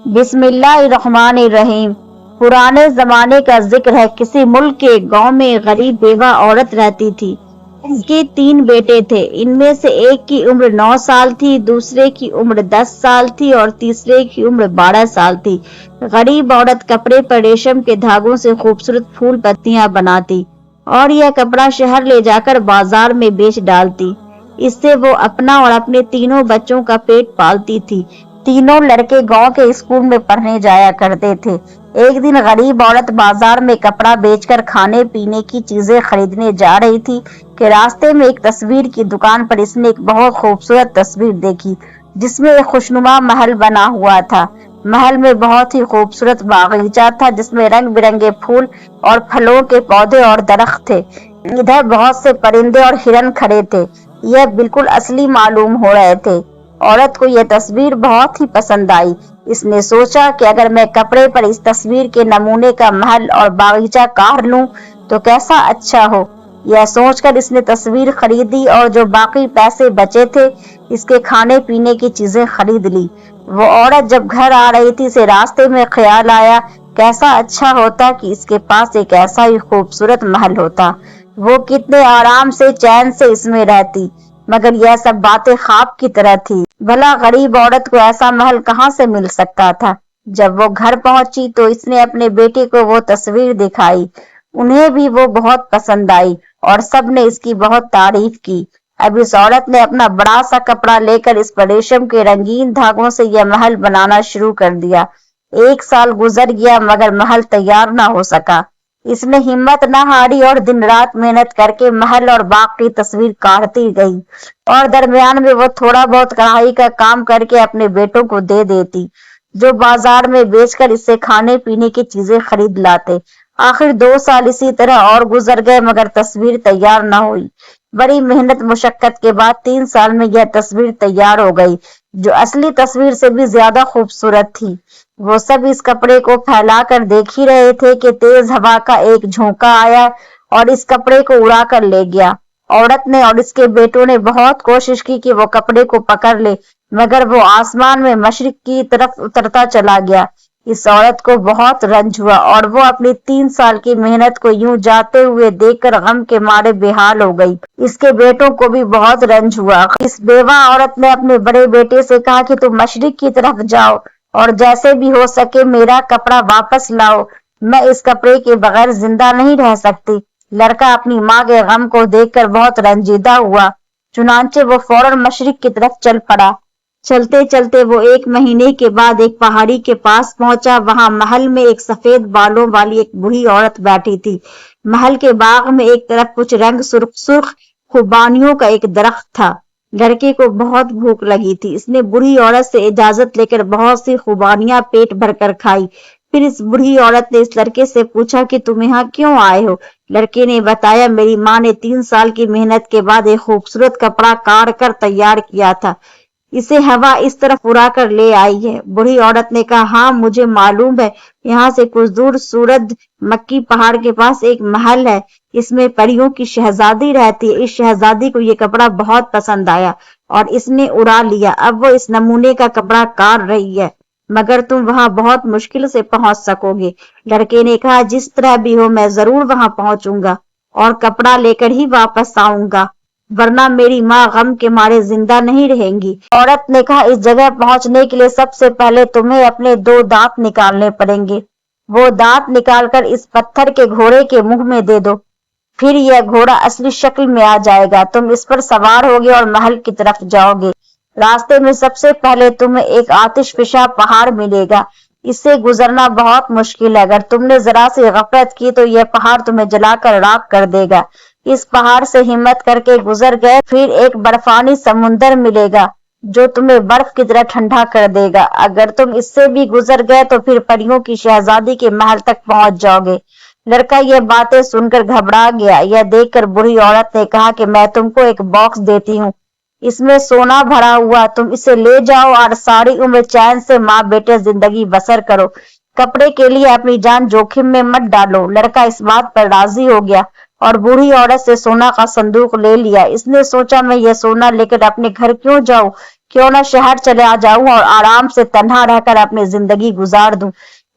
बिस्मिल्लाहिर्रहमानिर्रहीम। पुराने जमाने का जिक्र है। किसी मुल्क के गांव में गरीब बेवा औरत रहती थी। इसके 3 बेटे थे। इनमें से एक की उम्र 9 साल थी, दूसरे की उम्र 10 साल थी और तीसरे की उम्र 12 साल थी। गरीब औरत कपड़े पर रेशम के धागों से खूबसूरत फूल पत्तियां बनाती और यह कपड़ा शहर ले जाकर बाजार में बेच डालती। इससे वो अपना और अपने तीनों बच्चों का पेट पालती थी। तीनों लड़के गांव के स्कूल में पढ़ने जाया करते थे। एक दिन गरीब औरत बाजार में कपड़ा बेचकर खाने पीने की चीजें खरीदने जा रही थी कि रास्ते में एक तस्वीर की दुकान पर इसने एक बहुत खूबसूरत तस्वीर देखी, जिसमें एक खुशनुमा महल बना हुआ था। महल में बहुत ही खूबसूरत बागीचा था, जिसमें रंग बिरंगे फूल और फलों के पौधे और दरख्त थे। इधर बहुत से परिंदे और हिरन खड़े थे। यह बिल्कुल असली मालूम हो रहे थे। औरत को यह तस्वीर बहुत ही पसंद आई। इसने सोचा कि अगर मैं कपड़े पर इस तस्वीर के नमूने का महल और बागीचा काढ़ लूं तो कैसा अच्छा हो। यह सोचकर इसने तस्वीर खरीदी और जो बाकी पैसे बचे थे इसके खाने पीने की चीजें खरीद ली। वो औरत जब घर आ रही थी, इसे रास्ते में ख्याल आया, कैसा अच्छा होता कि इसके पास एक ऐसा ही खूबसूरत महल होता। वो कितने आराम से चैन से इसमें रहती। मगर यह सब बातें ख्वाब की तरह थी। भला गरीब औरत को ऐसा महल कहाँ से मिल सकता था। जब वो घर पहुंची तो इसने अपने बेटे को वो तस्वीर दिखाई। उन्हें भी वो बहुत पसंद आई और सबने इसकी बहुत तारीफ की। अब इस औरत ने अपना बड़ा सा कपड़ा लेकर इस पर रेशम के रंगीन धागों से यह महल बनाना शुरू कर दिया। 1 साल गुजर गया मगर महल तैयार ना हो सका। इसने हिम्मत न हारी और दिन रात मेहनत करके महल और बाग की तस्वीर काढ़ती गई और दरमियान में वो थोड़ा बहुत कढ़ाई का काम करके अपने बेटों को दे देती, जो बाजार में बेचकर इससे खाने पीने की चीजें खरीद लाते। आखिर 2 साल इसी तरह और गुजर गए मगर तस्वीर तैयार न हुई। बड़ी मेहनत मुशक्कत के बाद 3 साल में यह तस्वीर तैयार हो गई, जो असली तस्वीर से भी ज्यादा खूबसूरत थी। वो सब इस कपड़े को फैलाकर देख ही रहे थे कि तेज हवा का एक झोंका आया और इस कपड़े को उड़ा कर ले गया। औरत ने और इसके बेटों ने बहुत कोशिश की कि वो कपड़े को पकड़ ले, मगर वो आसमान में मशरिक की तरफ उतरता चला गया। इस औरत को बहुत रंज हुआ और वो अपनी 3 साल की मेहनत को यूं जाते हुए देखकर गम के मारे बेहाल हो गई। इसके बेटों को भी बहुत रंज हुआ। इस बेवा औरत ने अपने बड़े बेटे से कहा कि तुम मशरिक की तरफ जाओ और जैसे भी हो सके मेरा कपड़ा वापस लाओ। मैं इस कपड़े के बगैर जिंदा नहीं रह सकती। लड़का अपनी माँ के गम को देखकर बहुत रंजीदा हुआ। चुनांचे वो फौरन मशरिक की तरफ चल पड़ा। चलते चलते वो 1 महीने के बाद एक पहाड़ी के पास पहुंचा। वहां महल में एक सफेद बालों वाली एक बूढ़ी औरत बैठी थी। महल के बाग में एक तरफ कुछ रंग सुर्ख सुर्ख खुबानियों का एक दरख्त था। लड़के को बहुत भूख लगी थी। इसने बूढ़ी औरत से इजाजत लेकर बहुत सी खुबानियां पेट भरकर खाई। फिर इस बूढ़ी औरत ने इस लड़के से पूछा कि तुम यहाँ क्यों आए हो। लड़के ने बताया, मेरी माँ ने 3 साल की मेहनत के बाद एक खूबसूरत कपड़ा काढ़ कर तैयार किया था। इसे हवा इस तरफ उड़ा कर ले आई है। बूढ़ी औरत ने कहा, हाँ मुझे मालूम है। यहाँ से कुछ दूर सूरज मक्की पहाड़ के पास एक महल है। इसमें परियों की शहजादी रहती है। इस शहजादी को ये कपड़ा बहुत पसंद आया और इसने उड़ा लिया। अब वो इस नमूने का कपड़ा काढ़ रही है, मगर तुम वहां बहुत मुश्किल से पहुंच सकोगे। लड़के ने कहा, जिस तरह भी हो मैं जरूर वहां पहुंचूंगा और कपड़ा लेकर ही वापस आऊंगा, वरना मेरी माँ गम के मारे जिंदा नहीं रहेंगी। औरत ने कहा, इस जगह पहुंचने के लिए सबसे पहले तुम्हें अपने 2 दांत निकालने पड़ेंगे। वो दांत निकालकर इस पत्थर के घोड़े के मुंह में दे दो, फिर यह घोड़ा असली शक्ल में आ जाएगा। तुम इस पर सवार होगे और महल की तरफ जाओगे। रास्ते में सबसे पहले तुम्हें एक आतिशफिशा पहाड़ मिलेगा। इससे गुजरना बहुत मुश्किल है। अगर तुमने जरा सी गफलत की तो यह पहाड़ तुम्हें जलाकर राख कर देगा। इस पहाड़ से हिम्मत करके गुजर गए, फिर एक बर्फानी समुंदर मिलेगा जो तुम्हें बर्फ की तरह ठंडा कर देगा। अगर तुम इससे भी गुजर गए तो फिर परियों की शहजादी के महल तक पहुंच जाओगे। लड़का यह बातें सुनकर घबरा गया। यह देखकर बूढ़ी औरत ने कहा कि मैं तुमको एक बॉक्स देती हूँ, इसमें सोना भरा हुआ, तुम इसे ले जाओ और सारी उम्र चैन से माँ बेटे जिंदगी बसर करो। कपड़े के लिए अपनी जान जोखिम में मत डालो। लड़का इस बात पर राजी हो गया और बूढ़ी औरत से सोना का संदूक ले लिया। इसने सोचा, मैं यह सोना लेकर अपने घर क्यों जाऊं, क्यों न शहर चला जाऊं और आराम से तन्हा रहकर अपनी जिंदगी गुजार दूं।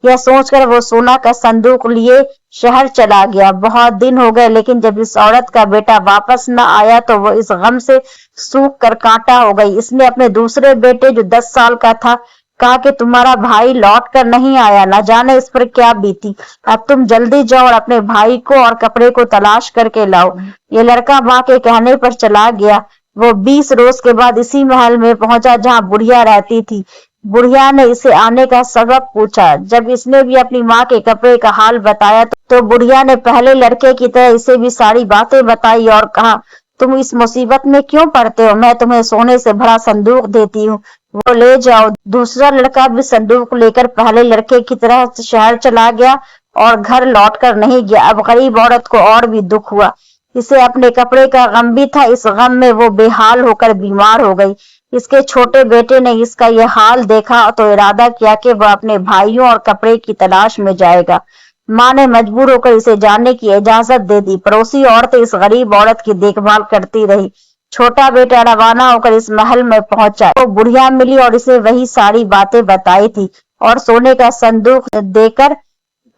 यह सोचकर वो सोना का संदूक लिए शहर चला गया। बहुत दिन हो गए, लेकिन जब इस औरत का बेटा वापस न आया तो वो इस गम से सूख कर कांटा हो गई। इसने अपने दूसरे बेटे, जो 10 साल का था, कहा कि तुम्हारा भाई लौट कर नहीं आया, न जाने इस पर क्या बीती। अब तुम जल्दी जाओ और अपने भाई को और कपड़े को तलाश करके लाओ। ये लड़का माँ के कहने पर चला गया। वो 20 रोज के बाद इसी महल में पहुंचा जहां बुढ़िया रहती थी। बुढ़िया ने इसे आने का सबब पूछा। जब इसने भी अपनी माँ के कपड़े का हाल बताया तो बुढ़िया ने पहले लड़के की तरह इसे भी सारी बातें बताई और कहा, तुम इस मुसीबत में क्यों पड़ते हो? मैं तुम्हें सोने से भरा संदूक देती हूँ, वो ले जाओ। दूसरा लड़का भी संदूक लेकर पहले लड़के की तरह शहर चला गया और घर लौट कर नहीं गया। अब गरीब औरत को और भी दुख हुआ। इसे अपने कपड़े का गम भी था। इस गम में वो बेहाल होकर बीमार हो गई। इसके छोटे बेटे ने इसका यह हाल देखा तो इरादा किया कि वह अपने भाइयों और कपड़े की तलाश में जाएगा। माँ ने मजबूर होकर इसे जाने की इजाजत दे दी। पड़ोसी औरतें इस गरीब औरत की देखभाल करती रही। छोटा बेटा रवाना होकर इस महल में पहुंचा तो बुढ़िया मिली और इसे वही सारी बातें बताई थी और सोने का संदूक देकर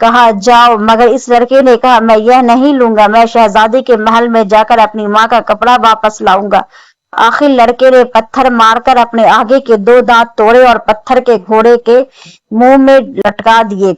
कहा, जाओ। मगर इस लड़के ने कहा, मैं यह नहीं लूंगा, मैं शहजादी के महल में जाकर अपनी माँ का कपड़ा वापस लाऊंगा। आखिर लड़के ने पत्थर मारकर अपने आगे के 2 दांत तोड़े और पत्थर के घोड़े के मुंह में लटका दिए।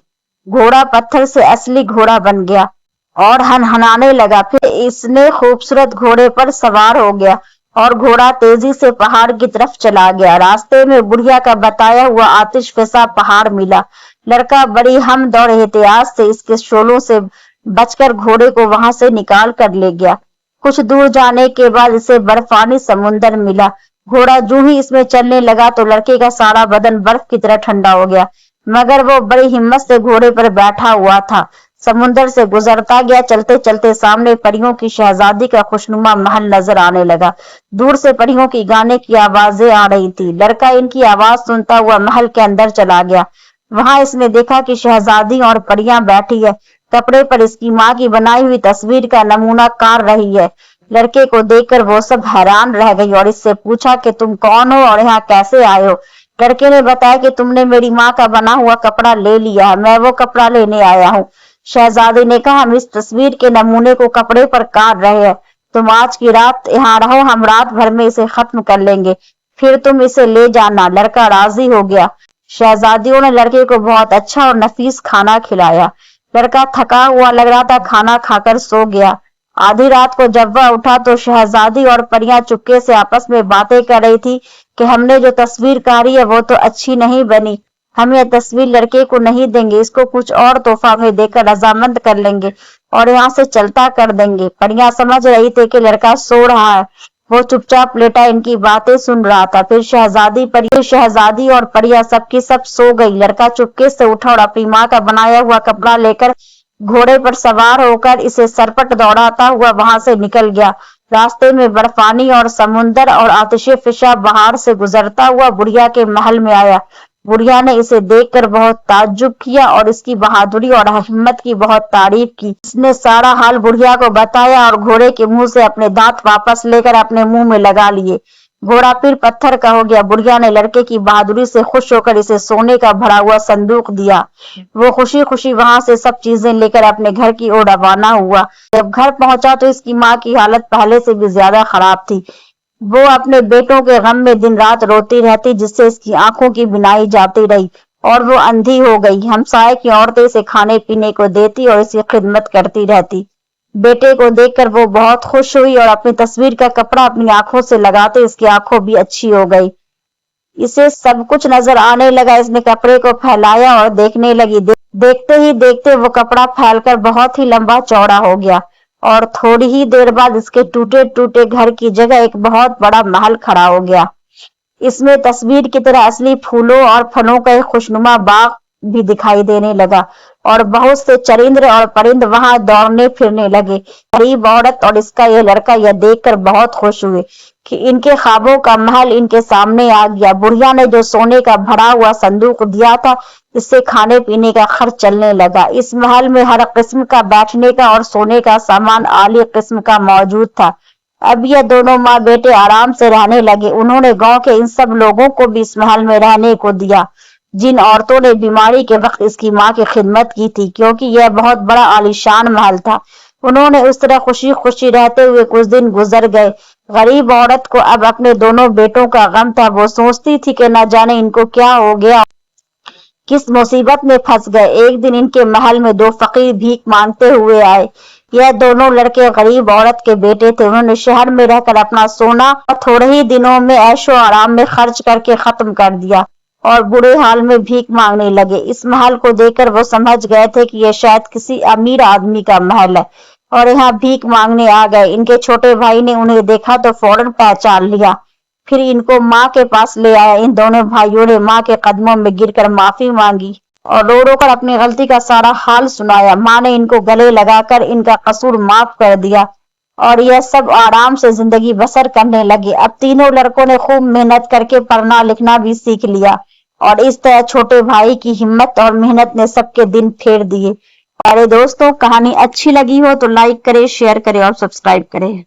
घोड़ा पत्थर से असली घोड़ा बन गया और हनहनाने लगा। फिर इसने खूबसूरत घोड़े पर सवार हो गया और घोड़ा तेजी से पहाड़ की तरफ चला गया। रास्ते में बुढ़िया का बताया हुआ आतिश फसा पहाड़ मिला। लड़का बड़ी हमद और एहतियात से इसके शोलों से बचकर घोड़े को वहां से निकाल कर ले गया। कुछ दूर जाने के बाद इसे बर्फानी समुंदर मिला। घोड़ा जूं ही इसमें चलने लगा तो लड़के का सारा बदन बर्फ की तरह ठंडा हो गया, मगर वो बड़ी हिम्मत से घोड़े पर बैठा हुआ था। समुंदर से गुजरता गया। चलते चलते सामने परियों की शहजादी का खुशनुमा महल नजर आने लगा। दूर से परियों की गाने की आवाजें आ रही थी। लड़का इनकी आवाज सुनता हुआ महल के अंदर चला गया। वहां इसने देखा कि शहजादी और परियां बैठी है। कपड़े पर इसकी माँ की बनाई हुई तस्वीर का नमूना कार रही है। लड़के को देखकर वो सब हैरान रह गई और इससे पूछा कि तुम कौन हो और यहाँ कैसे आए हो? लड़के ने बताया कि तुमने मेरी माँ का बना हुआ कपड़ा ले लिया है, मैं वो कपड़ा लेने आया हूँ। शहजादी ने कहा, हम इस तस्वीर के नमूने को कपड़े पर काट रहे हैं। तुम आज की रात यहाँ रहो, हम रात भर में इसे खत्म कर लेंगे, फिर तुम इसे ले जाना। लड़का राजी हो गया। शहजादियों ने लड़के को बहुत अच्छा और नफीस खाना खिलाया। लड़का थका हुआ लग रहा था, खाना खाकर सो गया। आधी रात को जब वह उठा तो शहजादी और परियां चुपके से आपस में बातें कर रही थी कि हमने जो तस्वीर काढ़ी है वो तो अच्छी नहीं बनी, हम यह तस्वीर लड़के को नहीं देंगे, इसको कुछ और तोहफा में देकर रजामंद कर लेंगे और यहाँ से चलता कर देंगे। परियां समझ रही थी कि लड़का सो रहा है। वो चुपचाप लेटा इनकी बातें सुन रहा था। फिर शहजादी और परियां सबकी सब सो गई। लड़का चुपके से उठा और अपनी माँ का बनाया हुआ कपड़ा लेकर घोड़े पर सवार होकर इसे सरपट दौड़ाता हुआ वहां से निकल गया। रास्ते में बर्फानी और समुंदर और आतिशे फिशा बहार से गुजरता हुआ बुढ़िया के महल में आया। बुढ़िया ने इसे देखकर बहुत ताज्जुब किया और इसकी बहादुरी और हिम्मत की बहुत तारीफ की। इसने सारा हाल बुढ़िया को बताया और घोड़े के मुंह से अपने दांत वापस लेकर अपने मुंह में लगा लिए। घोड़ा फिर पत्थर का हो गया। बुढ़िया ने लड़के की बहादुरी से खुश होकर इसे सोने का भरा हुआ संदूक दिया। वो खुशी खुशी वहां से सब चीजें लेकर अपने घर की ओर रवाना हुआ। जब घर पहुंचा तो इसकी माँ की हालत पहले से भी ज्यादा खराब थी। वो अपने बेटों के गम में दिन रात रोती रहती, जिससे इसकी आंखों की बिनाई जाती रही और वो अंधी हो गई। हमसाये की औरतें इसे खाने पीने को देती और इसकी खिदमत करती रहती। बेटे को देखकर वो बहुत खुश हुई और अपनी तस्वीर का कपड़ा अपनी आंखों से लगाते इसकी आंखों भी अच्छी हो गई। इसे सब कुछ नजर आने लगा। इसने कपड़े को फैलाया और देखने लगी। देखते ही देखते वो कपड़ा फैलकर बहुत ही लंबा चौड़ा हो गया और थोड़ी ही देर बाद इसके टूटे टूटे घर की जगह एक बहुत बड़ा महल खड़ा हो गया। इसमें तस्वीर की तरह असली फूलों और फलों का एक खुशनुमा बाग भी दिखाई देने लगा और बहुत से चरिंद्र और परिंद वहां दौड़ने फिरने लगे। गरीब औरत और इसका यह लड़का यह देखकर बहुत खुश हुए कि इनके ख्वाबों का महल इनके सामने आ गया। बुढ़िया ने जो सोने का भरा हुआ संदूक दिया था, इससे खाने पीने का खर्च चलने लगा। इस महल में हर किस्म का बैठने का और सोने का सामान आली किस्म का मौजूद था अब यह दोनों माँ बेटे आराम से रहने लगे। उन्होंने गांव के इन सब लोगों को भी इस महल में रहने को दिया जिन औरतों ने बीमारी के वक्त इसकी माँ की खिदमत की थी, क्योंकि यह बहुत बड़ा आलीशान महल था। उन्होंने उस तरह खुशी खुशी रहते हुए कुछ दिन गुजर गए। गरीब औरत को अब अपने दोनों बेटों का गम था। वो सोचती थी कि न जाने इनको क्या हो गया, किस मुसीबत में फंस गए। एक दिन इनके महल में दो फकीर भीख मांगते हुए आए। यह दोनों लड़के गरीब औरत के बेटे थे। उन्होंने शहर में रहकर अपना सोना थोड़े ही दिनों में ऐशो आराम में खर्च करके खत्म कर दिया और बुरे हाल में भीख मांगने लगे। इस महल को देखकर वो समझ गए थे कि यह शायद किसी अमीर आदमी का महल है और यहाँ भीख मांगने आ गए। इनके छोटे भाई ने उन्हें देखा तो फौरन पहचान लिया, फिर इनको माँ के पास ले आया। इन दोनों भाइयों ने माँ के कदमों में गिरकर माफी मांगी और रो रो कर अपनी गलती का सारा हाल सुनाया। माँ ने इनको गले लगाकर इनका कसूर माफ कर दिया और यह सब आराम से जिंदगी बसर करने लगे। अब तीनों लड़कों ने खूब मेहनत करके पढ़ना लिखना भी सीख लिया और इस तरह छोटे भाई की हिम्मत और मेहनत ने सबके दिन फेर दिए। अरे दोस्तों, कहानी अच्छी लगी हो तो लाइक करें, शेयर करें और सब्सक्राइब करें।